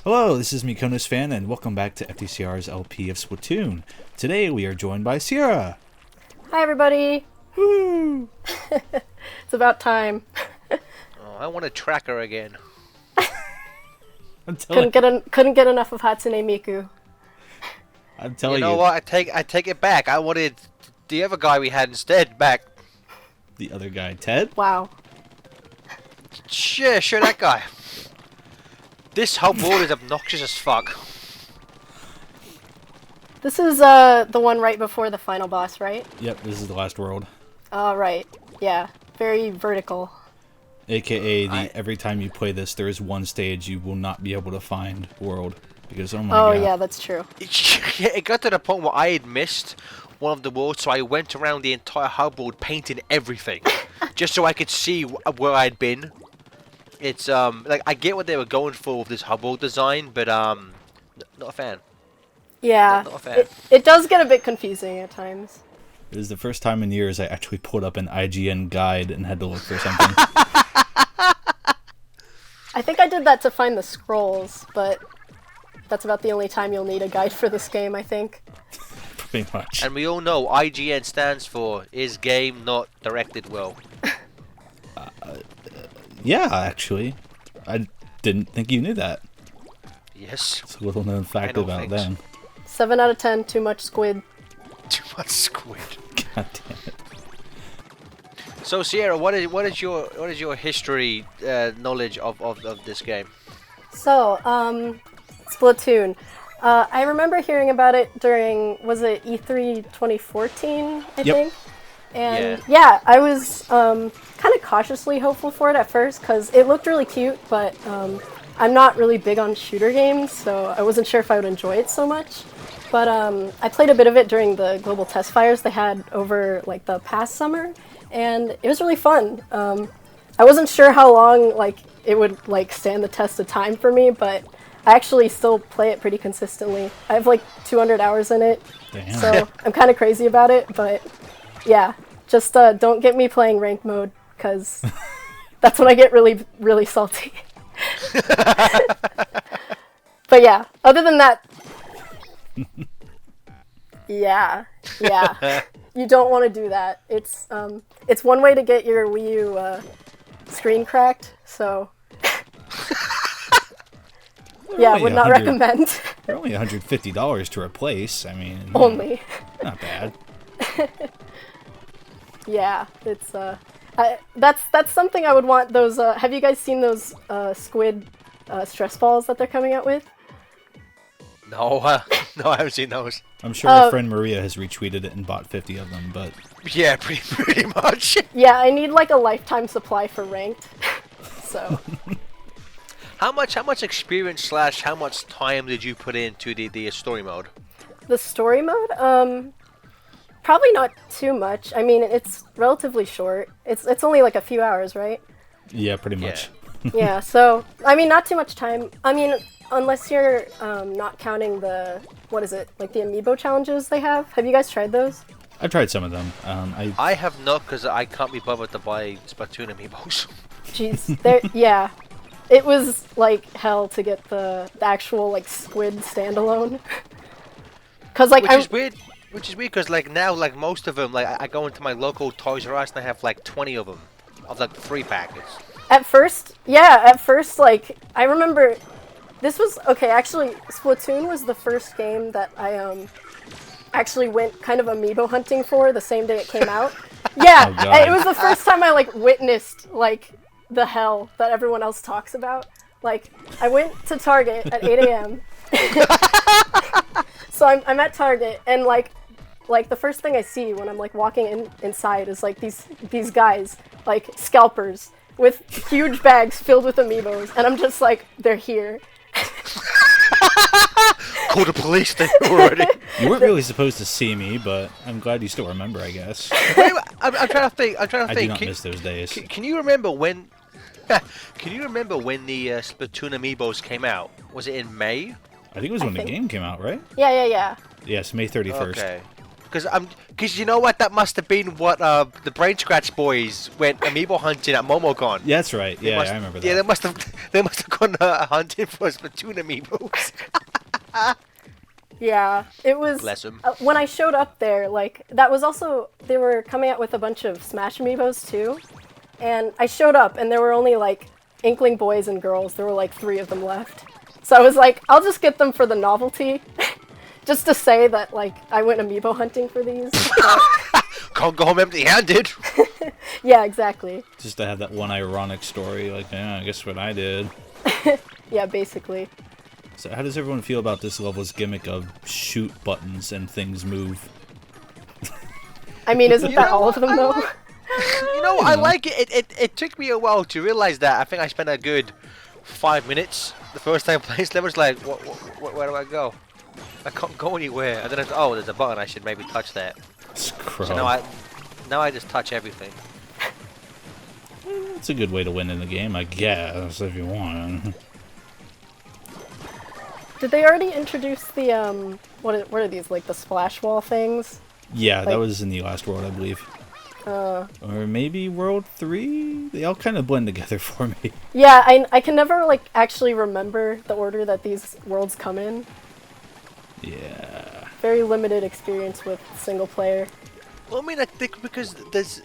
Hello, this is Mikonos Fan, and welcome back to FTCR's LP of Splatoon. Today we are joined by Sierra. Hi, everybody. Woo! It's about time. Oh, I want a tracker again. I'm telling, Couldn't get enough of Hatsune Miku. I'm telling You know what? I take it back. I wanted the other guy we had instead back. the other guy, Ted. Wow. Sure, that guy. This whole board is obnoxious as fuck. This is the one right before the final boss, right? Yep, this is the last world. Right. Yeah. Very vertical. AKA every time you play this, there is one stage you will not be able to find world because oh my Oh god. yeah, that's true. It got to the point where I had missed one of the worlds, so I went around the entire hub board painting everything, just so I could see where I'd been. It's like I get what they were going for with this hub board design, but not a fan. Yeah. Not a fan. It does get a bit confusing at times. It is the first time in years I actually pulled up an IGN guide and had to look for something. I think I did that to find the scrolls, but that's about the only time you'll need a guide for this game, I think. Pretty much. And we all know IGN stands for is game not directed well. Yeah, actually. I didn't think you knew that. Yes. It's a little known fact know about things. them. 7 out of 10, too much squid. Too much squid. God damn it. So Sierra, what is your history knowledge of this game? So, Splatoon. I remember hearing about it during, was it E3 2014, I think? And yeah, I was kind of cautiously hopeful for it at first because it looked really cute, but I'm not really big on shooter games, so I wasn't sure if I would enjoy it so much. But I played a bit of it during the global test fires they had over like the past summer, and it was really fun. I wasn't sure how long like it would like stand the test of time for me, but I actually still play it pretty consistently. I have like 200 hours in it, Damn. so I'm kind of crazy about it, but yeah, just don't get me playing ranked mode, because that's when I get really, really salty. But yeah, other than that, yeah, you don't want to do that. It's one way to get your Wii U screen cracked, so yeah, Only would not 100 recommend. They're only $150 to replace. I mean, Only. not bad. Yeah, it's that's something I would want. Those have you guys seen those squid stress balls that they're coming out with? No, no, I haven't seen those. I'm sure our friend Maria has retweeted it and bought 50 of them, but Yeah, pretty much. Yeah, I need like a lifetime supply for ranked. So How much experience / how much time did you put into the story mode? the story mode, probably not too much. I mean, it's relatively short. It's only like a few hours, right? yeah, pretty much. Yeah, so I mean, not too much time. I mean, unless you're not counting the what is it, like the amiibo challenges they have. Have you guys tried those? I've tried some of them. I have not, because I can't be bothered to buy Splatoon amiibos. Jeez, yeah, it was like hell to get the actual like squid standalone. Cause like Which is weird, because like now, like most of them, like I go into my local Toys R Us and I have like 20 of them, of like 3 packets. At first, like, I remember, this was, okay, actually, Splatoon was the first game that I, actually went kind of amiibo hunting for the same day it came out. Yeah, Oh, God. it was the first time I, like, witnessed, like, the hell that everyone else talks about. Like, I went to Target at 8 a.m. So I'm at Target, and, like, the first thing I see when I'm, like, walking inside is, like, these guys, like, scalpers, with huge bags filled with amiibos, and I'm just like, they're here. Call the police then already. You weren't really supposed to see me, but I'm glad you still remember, I guess. Wait, I'm trying to think. I do not miss those days. Can you remember when? Can you remember when the Splatoon amiibos came out? Was it in May? I think it was when the think- game came out, right? Yeah. Yes, May 31st. Okay. Because you know what? That must have been what the Brain Scratch boys went amiibo hunting at MomoCon. Yeah, that's right. Yeah, I remember that. Yeah, they must have on hunting for Splatoon amiibos. Yeah, it was. Bless 'em. When I showed up there, like that was also they were coming out with a bunch of Smash amiibos too, and I showed up and there were only like Inkling boys and girls. There were like 3 of them left, so I was like, I'll just get them for the novelty, just to say that like I went amiibo hunting for these. Can't go home empty-handed. Yeah, exactly. Just to have that one ironic story, like, yeah, I guess what I did. Yeah, basically. So how does everyone feel about this level's gimmick of shoot buttons and things move? I mean, isn't that all of them though? You know, I like it. It took me a while to realize that. I think I spent a good 5 minutes the first time playing this level. It's like, where do I go? I can't go anywhere. And then it's, oh, there's a button. I should maybe touch that. Scrub. So now I just touch everything. It's a good way to win in the game, I guess, if you want. Did they already introduce the what are these, like the splash wall things? Yeah, that Like- was in the last world, I believe. Or maybe World 3? They all kind of blend together for me. Yeah, I can never like actually remember the order that these worlds come in. Yeah. Very limited experience with single player. Well, I mean, I think because there's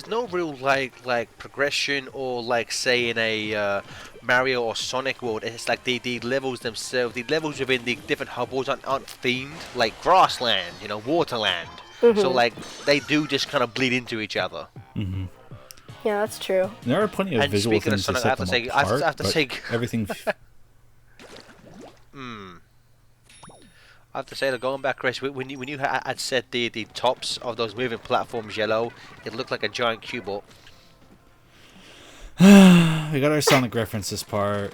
no real like progression or like say in a Mario or Sonic world. It's like the levels themselves, the levels within the different hub worlds aren't themed like grassland, you know, waterland. So like they do just kind of bleed into each other. Mm-hmm. Yeah, that's true. There are plenty of And visual speaking of things to Sonic, set I have them to say- apart, I have to but say- everything... I have to say that going back, Chris, when you had set the tops of those moving platforms yellow, it looked like a giant cubot. We got our Sonic references part.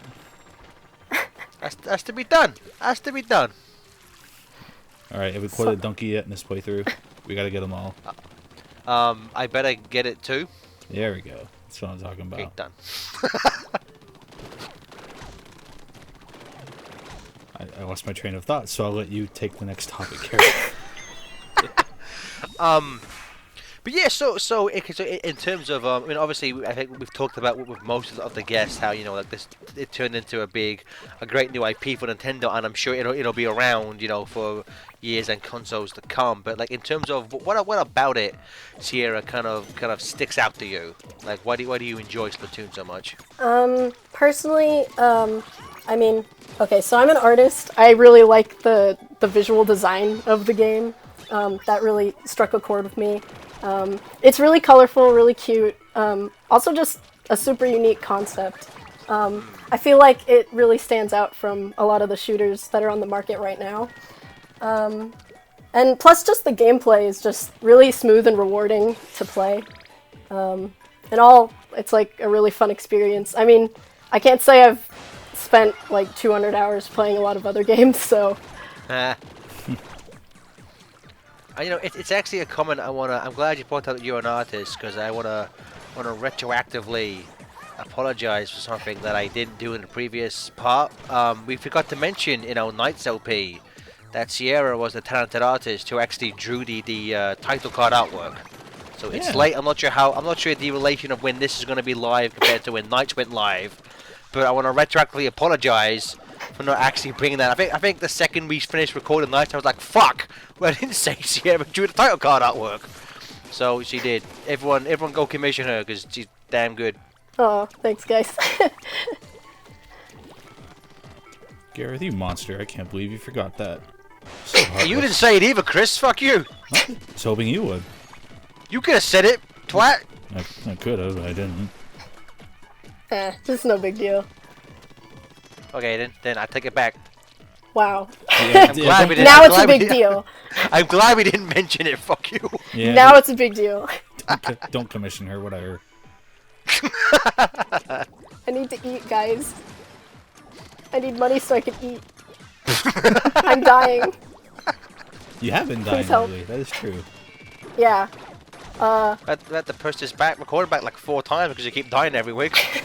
That's to be done. Has to be done. Alright, have we quoted Donkey yet in this playthrough? We gotta get them all. I better get it too. There we go. That's what I'm talking about. Okay, done. I lost my train of thought, so I'll let you take the next topic, Carrie. But yeah, so in terms of I mean, obviously, I think we've talked about with most of the guests how, you know, like this, it turned into a great new IP for Nintendo, and I'm sure it'll be around, you know, for years and consoles to come. But like in terms of what about it, Sierra, kind of sticks out to you? Like why do you enjoy Splatoon so much? Personally, I mean, okay, so I'm an artist. I really like the visual design of the game. That really struck a chord with me. It's really colorful, really cute. Also just a super unique concept. I feel like it really stands out from a lot of the shooters that are on the market right now. And plus just the gameplay is just really smooth and rewarding to play. And all, it's like a really fun experience. I mean, I can't say I've spent like 200 hours playing a lot of other games, so... You know, it's actually a comment I'm glad you brought out that you're an artist, because I wanna retroactively apologize for something that I didn't do in the previous part. We forgot to mention in our Knights LP that Sierra was the talented artist who actually drew the title card artwork. So it's Yeah. late. I'm not sure the relation of when this is going to be live compared to when Knights went live, but I want to retroactively apologize for not actually bringing that. I think the second we finished recording Knights, I was like, fuck, well, I didn't say Sierra drew the title card artwork. So she did. Everyone go commission her, because she's damn good. Oh, thanks guys. Gareth, you monster. I can't believe you forgot that. So You heartless. didn't say it either, Chris. Fuck you. I was hoping you would. You could have said it, twat. I could have, but I didn't. This is no big deal. Okay, then I take it back. Wow. Yeah, I'm glad we didn't. Now I'm it's a glad we big didn't- deal. I'm glad we didn't mention it. Fuck you. Yeah, Now it's a big deal. don't commission her, whatever. I need to eat, guys. I need money so I can eat. I'm dying. You have been dying Please help. lately. That is true. Yeah. I had to push this back, record it back like 4 times because you keep dying every week.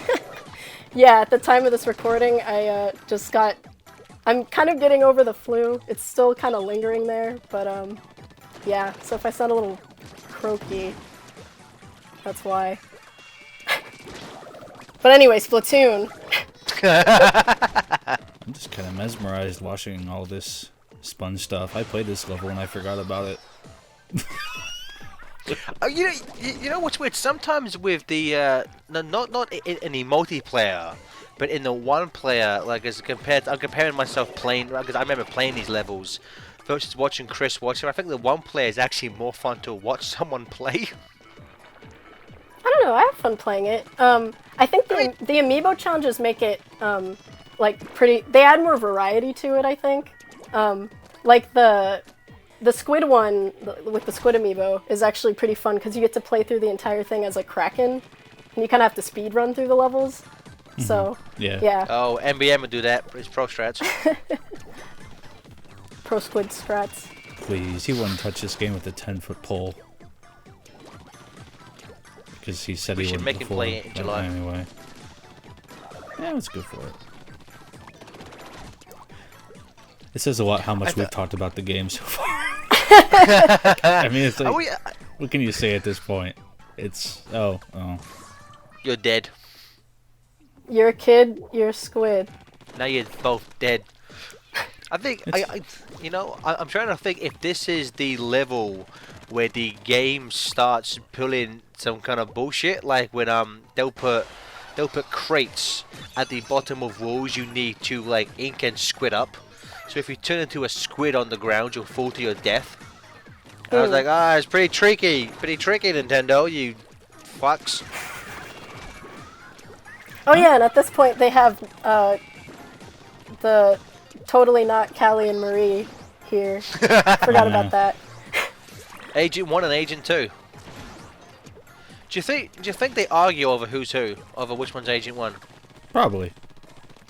Yeah, at the time of this recording, I just got... I'm kind of getting over the flu. It's still kind of lingering there, but yeah. So if I sound a little croaky, that's why. But anyway, Splatoon. I'm just kind of mesmerized watching all this sponge stuff. I played this level and I forgot about it. You know what's weird? Sometimes with the not in any multiplayer, but in the one player, like as compared, I'm comparing myself playing because I remember playing these levels versus watching Chris watch them. I think the one player is actually more fun to watch someone play. I don't know. I have fun playing it. I think the amiibo challenges make it like pretty. They add more variety to it. I think. Like the squid one with the squid amiibo is actually pretty fun because you get to play through the entire thing as a kraken, and you kind of have to speed run through the levels. So yeah. Oh, NBM would do that. It's pro strats. Pro squid strats. Please, he wouldn't touch this game with a 10-foot pole. Because he said We he should wouldn't make him before, play it in but July. Anyway. Yeah, it's good for it. It says a lot how much we've talked about the game so far. I mean, it's like, what can you say at this point? It's, oh. You're dead. You're a kid. You're a squid. Now you're both dead. I think I'm trying to think if this is the level where the game starts pulling some kind of bullshit, like when they'll put crates at the bottom of walls you need to like ink and squid up. So if you turn into a squid on the ground, you'll fall to your death. And I was like, it's pretty tricky, Nintendo, you fucks. Oh yeah, and at this point they have the totally not Callie and Marie here. Forgot about that. Agent 1 and Agent 2. Do you think they argue over who's who, over which one's Agent 1? Probably.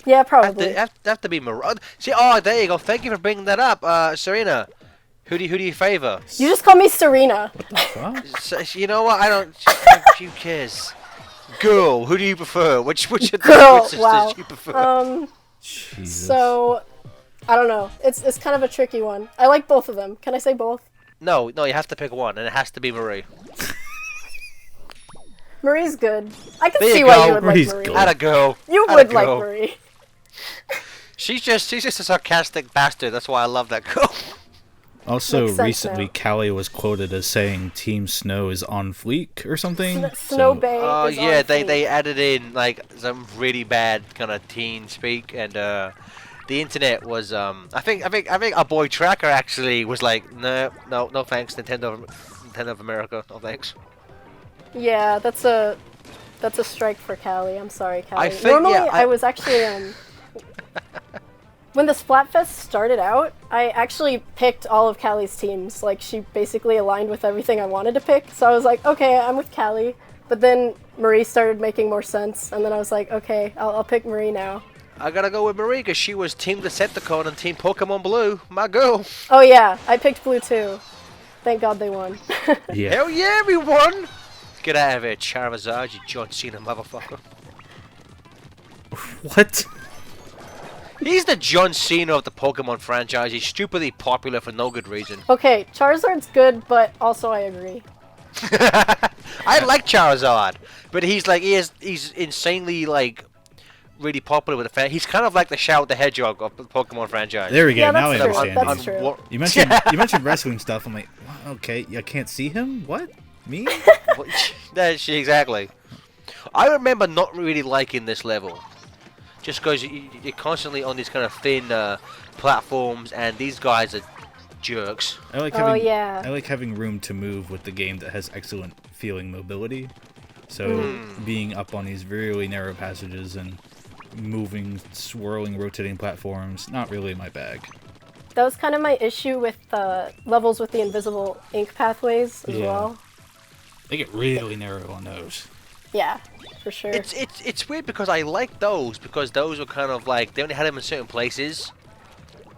Yeah, probably. Have to be Marie. See, there you go. Thank you for bringing that up, Serena. Who do you favor? You just call me Serena. You know what? I don't. Who cares? Girl, who do you prefer? Which of the Girl, sisters wow. do you prefer? Jesus. So, I don't know. It's kind of a tricky one. I like both of them. Can I say both? No, you have to pick one, and it has to be Marie. Marie's good. I can There you see why go. you would Marie's like Marie. good. Atta girl. You Atta would like girl. Marie. She's just a sarcastic bastard. That's why I love that girl. Also, Makes sense recently, now. Callie was quoted as saying Team Snow is on fleek or something. Snow Bay. Oh is yeah, on they fleek. added in like some really bad kind of teen speak, and the internet was I think our boy Tracker actually was like, no thanks, Nintendo of America, no thanks. Yeah, that's a strike for Callie. I'm sorry, Callie. I think, Normally, yeah, I was actually when the Splatfest started out, I actually picked all of Callie's teams. Like, she basically aligned with everything I wanted to pick. So I was like, okay, I'm with Callie. But then Marie started making more sense, and then I was like, okay, I'll pick Marie now. I gotta go with Marie because she was Team Decepticon and Team Pokemon Blue, my girl. Oh yeah, I picked Blue too. Thank God they won. Yeah. Hell yeah, we won! Get out of here, Charizard, you John Cena motherfucker. What? He's the John Cena of the Pokemon franchise. He's stupidly popular for no good reason. Okay, Charizard's good, but also I agree. I like Charizard, but he's insanely like really popular with the fan. He's kind of like the Shout the Hedgehog of the Pokemon franchise. There we go. Yeah, Now I that's true. understand. That's you. true. You mentioned wrestling stuff. I'm like, wow, okay, I can't see him. What? Me? That's exactly. I remember not really liking this level, just because you're constantly on these kind of thin platforms, and these guys are jerks. I like Oh, having yeah. I like having room to move with the game that has excellent feeling mobility. So being up on these really narrow passages and moving, swirling, rotating platforms, not really my bag. That was kind of my issue with the levels with the invisible ink pathways as Yeah. well. They get really narrow on those. Yeah, for sure. It's weird because I like those because those were kind of like they only had them in certain places.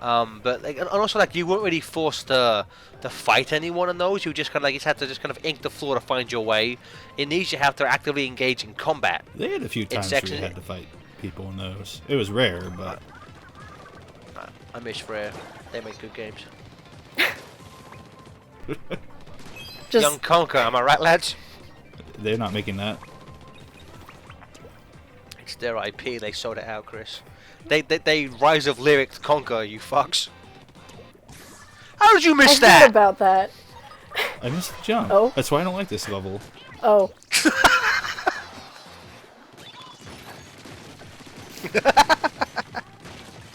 But like, and also like you weren't really forced to fight anyone in those. You just kind of like you just had to just kind of ink the floor to find your way. In these, you have to actively engage in combat. They had a few times where you had to fight people in those. It was rare, but I miss Rare. They make good games. Just Young Conquer, am I right, lads? they're not making that. It's their IP. They sold it out, Chris. They Rise of Lyric conquer, you fucks. How did you miss I that? heard about that. I missed the jump. Oh. That's why I don't like this level. Oh.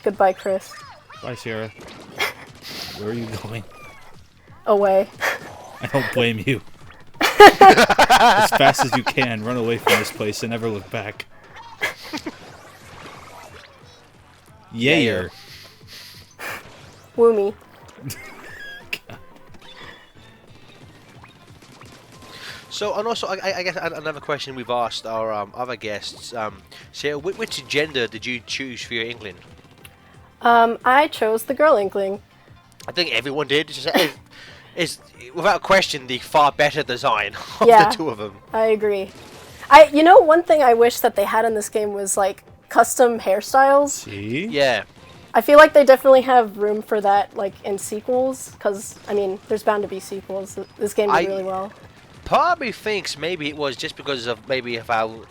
Goodbye, Chris. Bye, Sierra. Where are you going? Away. I don't blame you. As fast as you can, run away from this place and never look back. Yayer. Woomy. So, and also, I guess another question we've asked our other guests. Sarah, which gender did you choose for your Inkling? I chose the girl Inkling. I think everyone did. It's without question the far better design of Yeah. the two of them. I agree. You know, one thing I wish that they had in this game was like custom hairstyles. See? Yeah. I feel like they definitely have room for that, like in sequels, because I mean, there's bound to be sequels. This game did really well. Part of me thinks maybe it was just because of how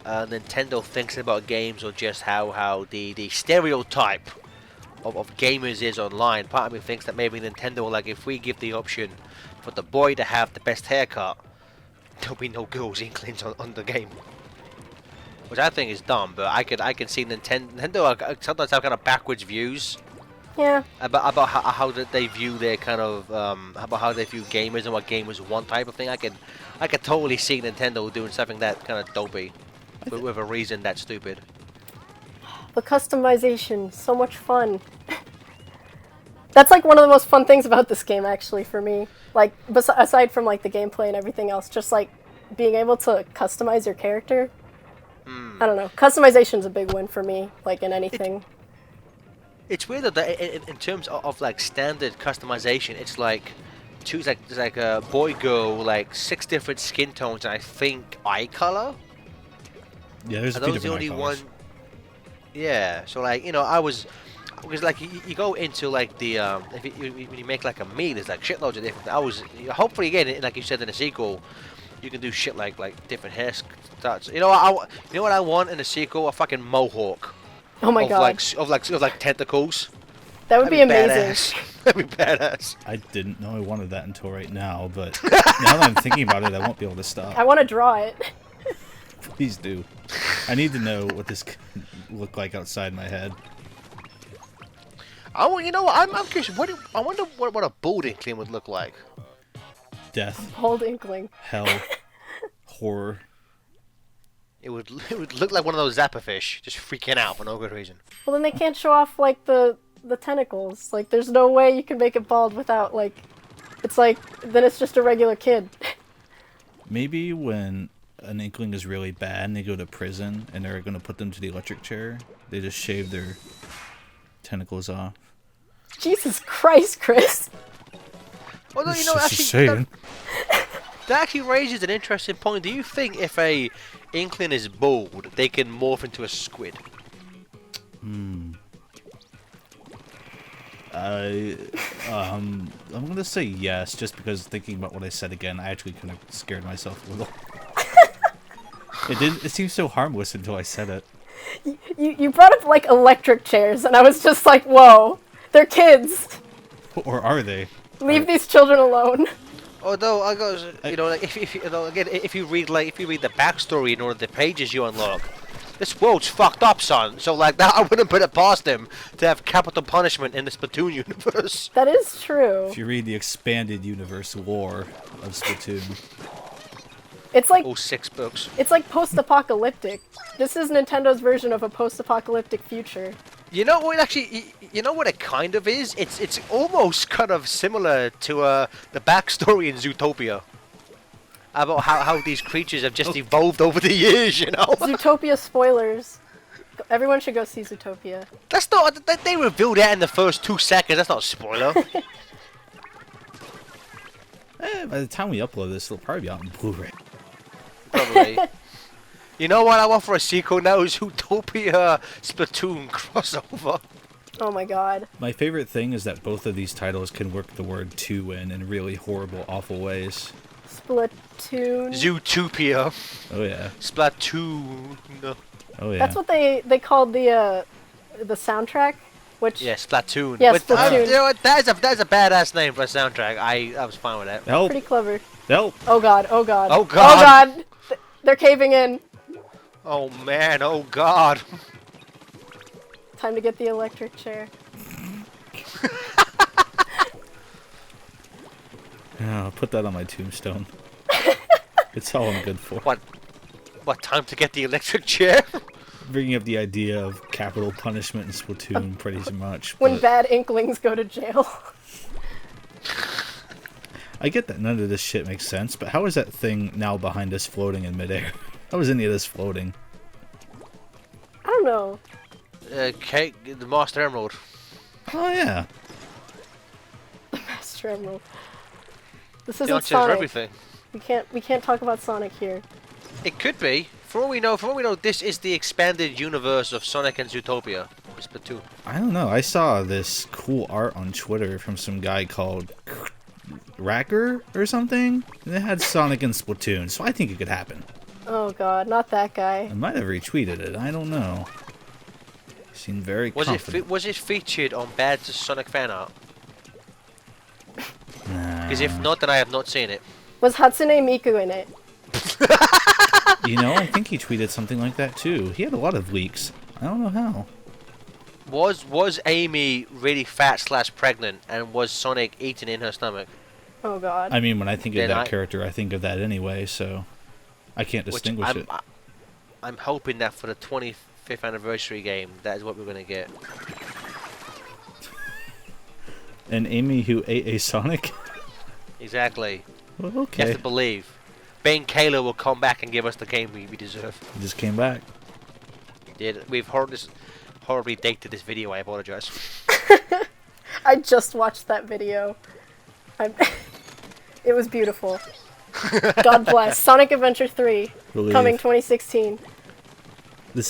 Nintendo thinks about games, or just how the stereotype of gamers is online. Part of me thinks that maybe Nintendo, like, if we give the option for the boy to have the best haircut, there'll be no girls' Inklings on the game. Which I think is dumb, but I could see Nintendo sometimes have kind of backwards views. Yeah. About how they view their kind of about how they view gamers and what gamers want type of thing. I could totally see Nintendo doing something that kind of dopey, with a reason that's stupid. The customization, so much fun. That's like one of the most fun things about this game, actually, for me. Like, aside from like the gameplay and everything else, just like being able to customize your character. I don't know. Customization's a big win for me, like in anything. It's weird that in terms of like standard customization, it's like there's like a boy, girl, like 6 different skin tones, and I think eye color. Yeah, there's Are a few those the different only icons. one? Yeah. So like, you know, because like you go into like the when you make like a meat, there's like shitloads of different. Hopefully again, like you said in a sequel, you can do shit like different hairstyles. You know what I want in a sequel? A fucking mohawk. Oh my god. Of like tentacles. That would be amazing. Badass. That'd be badass. I didn't know I wanted that until right now, but now that I'm thinking about it, I won't be able to stop. I want to draw it. Please do. I need to know what this could look like outside my head. You know what? I'm curious. I wonder what a bald Inkling would look like. Death, Hold Inkling. hell, horror. It would look like one of those Zappa fish, just freaking out for no good reason. Well, then they can't show off like the tentacles. Like, there's no way you can make it bald without like. It's like then it's just a regular kid. Maybe when an Inkling is really bad and they go to prison and they're going to put them to the electric chair, they just shave their tentacles off. Jesus Christ, Chris. Although, you know, Just actually, saying. that actually raises an interesting point. Do you think if a Inkling is bald, they can morph into a squid? I'm gonna say yes, just because thinking about what I said again, I actually kind of scared myself a little. It seemed so harmless until I said it. You brought up like electric chairs, and I was just like, whoa, they're kids. Or are they? Leave these children alone. Although I goes, you know, like if you read the backstory in one of the pages you unlock, this world's fucked up, son. So like that, I wouldn't put it past them to have capital punishment in the Splatoon universe. That is true. If you read the expanded universe lore of Splatoon, It's like All 6 books. it's like post-apocalyptic. This is Nintendo's version of a post-apocalyptic future. You know what? Actually, you know what it kind of is. It's almost kind of similar to the backstory in Zootopia. About how these creatures have just evolved over the years, you know? Zootopia spoilers. Everyone should go see Zootopia. That's not... They revealed that in the first 2 seconds. That's not a spoiler. by the time we upload this, it'll probably be out on Blu-ray. Probably. You know what I want for a sequel now? Zootopia Splatoon crossover. Oh my god. My favorite thing is that both of these titles can work the word "two" in really horrible, awful ways. Splatoon. Zootopia. Oh yeah. Splatoon. Oh yeah. That's what they called the soundtrack, which Yeah, Splatoon. Yeah, But, Splatoon. you know what? That is a badass name for a soundtrack. I was fine with that. Help! pretty clever. Help! Oh god, oh god. Oh, Oh God. god. They're caving in. Oh man, oh god. Time to get the electric chair. Yeah, I'll put that on my tombstone. It's all I'm good for. What time to get the electric chair? Bringing up the idea of capital punishment in Splatoon pretty much. When but bad inklings go to jail. I get that none of this shit makes sense, but how is that thing now behind us floating in midair? How is any of this floating? I don't know. Okay, the Master Emerald. Oh yeah. Master Emerald. This The isn't answer is Sonic. everything. We can't talk about Sonic here. It could be. For all we know, this is the expanded universe of Sonic and Zootopia. Splatoon. I don't know. I saw this cool art on Twitter from some guy called Racker or something. And it had Sonic and Splatoon, so I think it could happen. Oh god, not that guy. I might have retweeted it. I don't know. Seemed very confident. Was it featured on Bad Sonic fan art? Because if not, then I have not seen it. Was Hatsune Miku in it? You know, I think he tweeted something like that too. He had a lot of leaks. I don't know how. Was Amy really fat / pregnant, and was Sonic eating in her stomach? Oh god. I mean, when I think of Then that character, I think of that anyway, so I can't distinguish it. I'm hoping that for the 25th anniversary game, that is what we're gonna get. And Amy who ate a Sonic? Exactly. Well, You okay. have to believe. Ben Kayla will come back and give us the game we deserve. He just came back. We've horribly dated this video. I apologize. I just watched that video. It was beautiful. God bless. Sonic Adventure 3 Believe. coming 2016.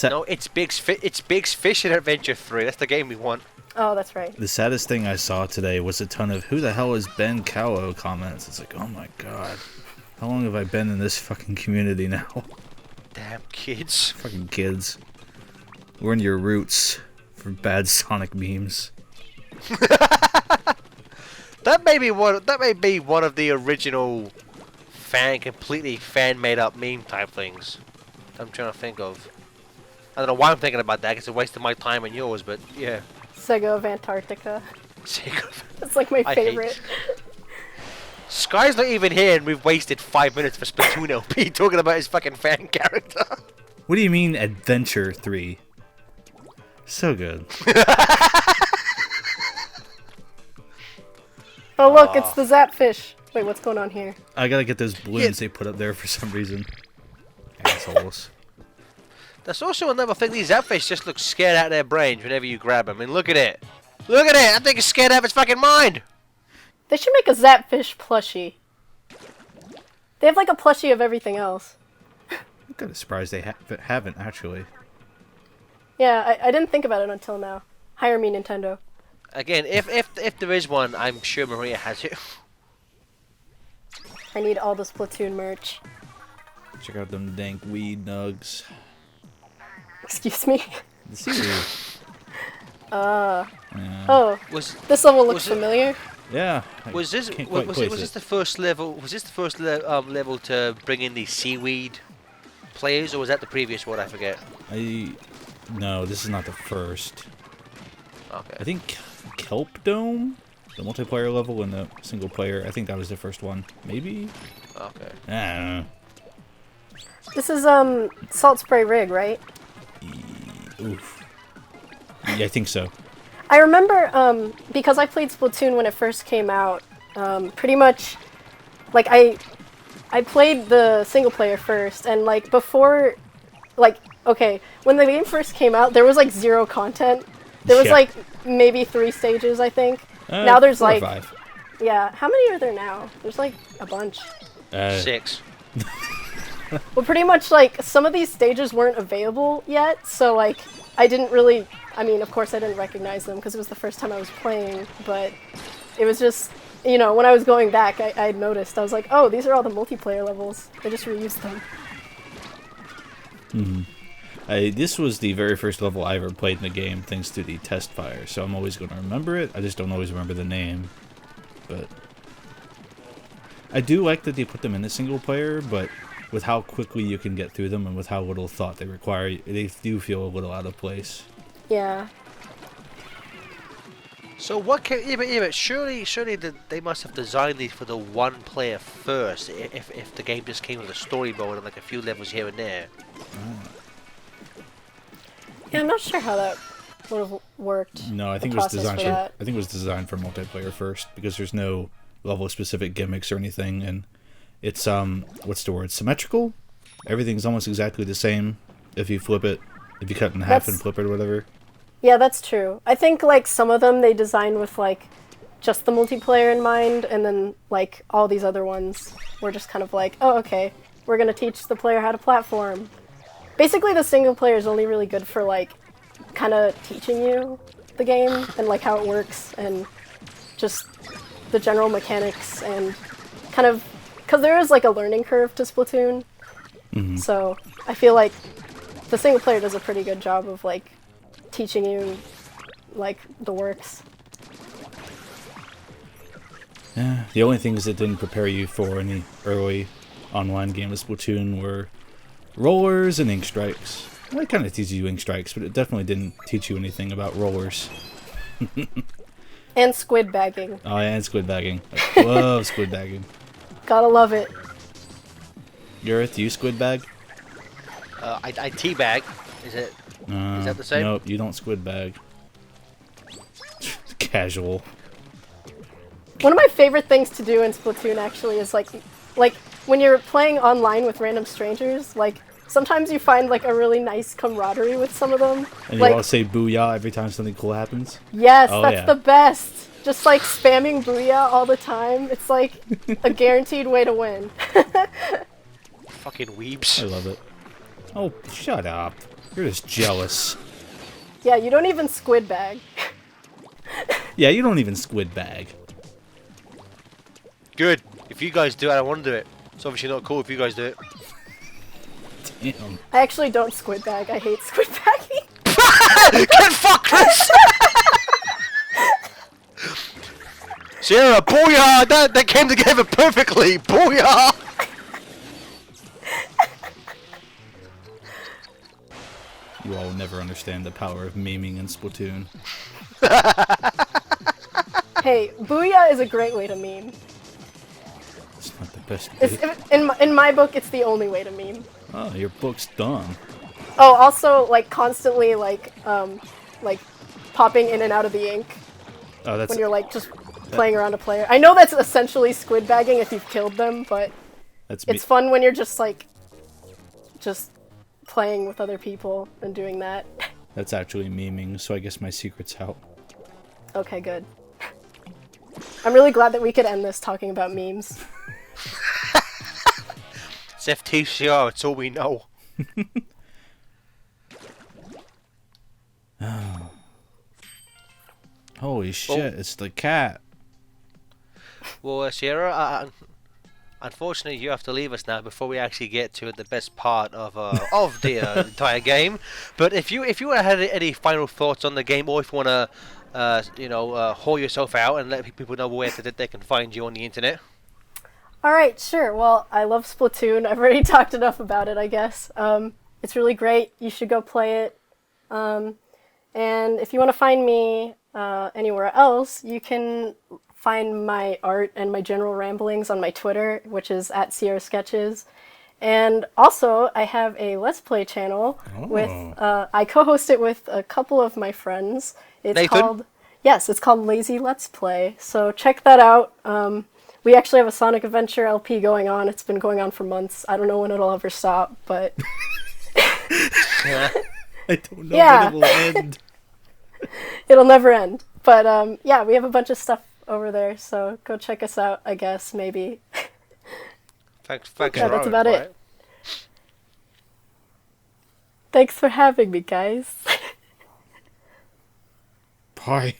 No, it's Big's Fishing Adventure 3. That's the game we want. Oh, that's right. The saddest thing I saw today was a ton of "Who the hell is Ben Cowo?" comments. It's like, oh my god, how long have I been in this fucking community now? Damn kids. Fucking kids, learn your roots for bad Sonic memes. That may be one of the original completely fan made up meme type things. I'm trying to think of. I don't know why I'm thinking about that. It's a waste of my time and yours, but yeah. Sega of Antarctica. It's like my I hate- favorite. Sky's not even here, and we've wasted 5 minutes for Splatoon LP talking about his fucking fan character. What do you mean Adventure 3? So good. Oh look, it's the Zapfish. Wait, what's going on here? I gotta get those balloons they put up there for some reason. Assholes. That's also another thing. These Zapfish just look scared out of their brains whenever you grab them. I mean, look at it. Look at it. That thing is scared out of its fucking mind. They should make a Zapfish plushie. They have like a plushie of everything else. I'm kind of surprised they haven't actually. Yeah, I didn't think about it until now. Hire me, Nintendo. Again, if there is one, I'm sure Maria has it. I need all the Splatoon merch. Check out them dank weed nugs. Excuse me. The series. Oh, Was this level looks Was it- familiar. Yeah. I was this can't quite was place this the first level? Was this the first level to bring in the seaweed players, or was that the previous one? I forget. No, this is not the first. Okay. I think Kelp Dome, the multiplayer level and the single player. I think that was the first one. Maybe. Okay. I don't know. This is Salt Spray Rig, right? Oof. Yeah, I think so. I remember because I played Splatoon when it first came out. Pretty much, like I played the single player first, and like before, like okay, when the game first came out, there was like 0 content. There was Yeah. like maybe 3 stages, I think. Now there's 4 or like 5. yeah. How many are there now? There's like a bunch. 6. Well, pretty much like some of these stages weren't available yet, so like I didn't really. I mean, of course, I didn't recognize them because it was the first time I was playing, but it was just, you know, when I was going back, I noticed. I was like, oh, these are all the multiplayer levels. I just reused them. This was the very first level I ever played in the game, thanks to the test fire. So I'm always going to remember it. I just don't always remember the name. But I do like that they put them in the single player, but with how quickly you can get through them and with how little thought they require, they do feel a little out of place. Yeah. So what can... Yeah, but surely they must have designed these for the one player first, if the game just came with a story mode and like a few levels here and there. Yeah, I'm not sure how that would have worked. No, I think it was designed for I think it was designed for multiplayer first, because there's no level specific gimmicks or anything, and it's what's the word? Symmetrical? Everything's almost exactly the same if you flip it, if you cut it in half and flip it or whatever. Yeah, that's true. I think like some of them they designed with like just the multiplayer in mind, and then like all these other ones were just kind of like, oh, okay, we're gonna teach the player how to platform. Basically, the single player is only really good for like kind of teaching you the game and like how it works and just the general mechanics and kind of because there is like a learning curve to Splatoon. Mm-hmm. So I feel like the single player does a pretty good job of like teaching you like the works. Yeah, the only things that didn't prepare you for any early online game of Splatoon were rollers and ink strikes. Well, it kind of teaches you ink strikes, but it definitely didn't teach you anything about rollers. And squid bagging. Oh, yeah, and squid bagging. I love squid bagging. Gotta love it. Gareth, do you squid bag? I teabag. Is that the same? Nope, you don't squid bag. Casual. One of my favorite things to do in Splatoon actually is like when you're playing online with random strangers, like sometimes you find like a really nice camaraderie with some of them. And like, you all say booyah every time something cool happens? Yes, oh, that's yeah. the best. Just like spamming booyah all the time. It's like a guaranteed way to win. Fucking weebs. I love it. Oh, shut up. You're just jealous. Yeah, you don't even squid bag. Yeah, you don't even squid bag. Good. If you guys do it, I don't want to do it. It's obviously not cool if you guys do it. Damn. I actually don't squid bag. I hate squid bagging. Get fucked, Chris! Sierra, booyah! That came together perfectly! Booyah! You all will never understand the power of memeing in Splatoon. Hey, booyah is a great way to meme. It's not the best. In my book, it's the only way to meme. Oh, your book's done. Oh, also, like, constantly, like popping in and out of the ink Oh, that's when you're, like, just playing around a player. I know that's essentially squid bagging if you've killed them, but it's fun when you're just, like, just playing with other people and doing that. That's actually memeing, so I guess my secret's out. Okay, good. I'm really glad that we could end this talking about memes. It's FTCR, it's all we know. Oh. Holy shit, it's the cat. Well, Sierra, unfortunately you have to leave us now before we actually get to the best part of the entire game. But if you had any final thoughts on the game, or if you want to haul yourself out and let people know where they can find you on the internet. Alright, sure. Well, I love Splatoon. I've already talked enough about it, I guess. It's really great. You should go play it. And if you want to find me anywhere else, you can find my art and my general ramblings on my Twitter, which is @SierraSketches. And also, I have a Let's Play channel with, I co-host it with a couple of my friends. It's Nathan? It's called Lazy Let's Play. So check that out. We actually have a Sonic Adventure LP going on. It's been going on for months. I don't know when it'll ever stop, but... I don't know when it will end. It'll never end. But yeah, we have a bunch of stuff over there, so go check us out, I guess, maybe. Thanks yeah, that's about it. Thanks for having me, guys. Bye.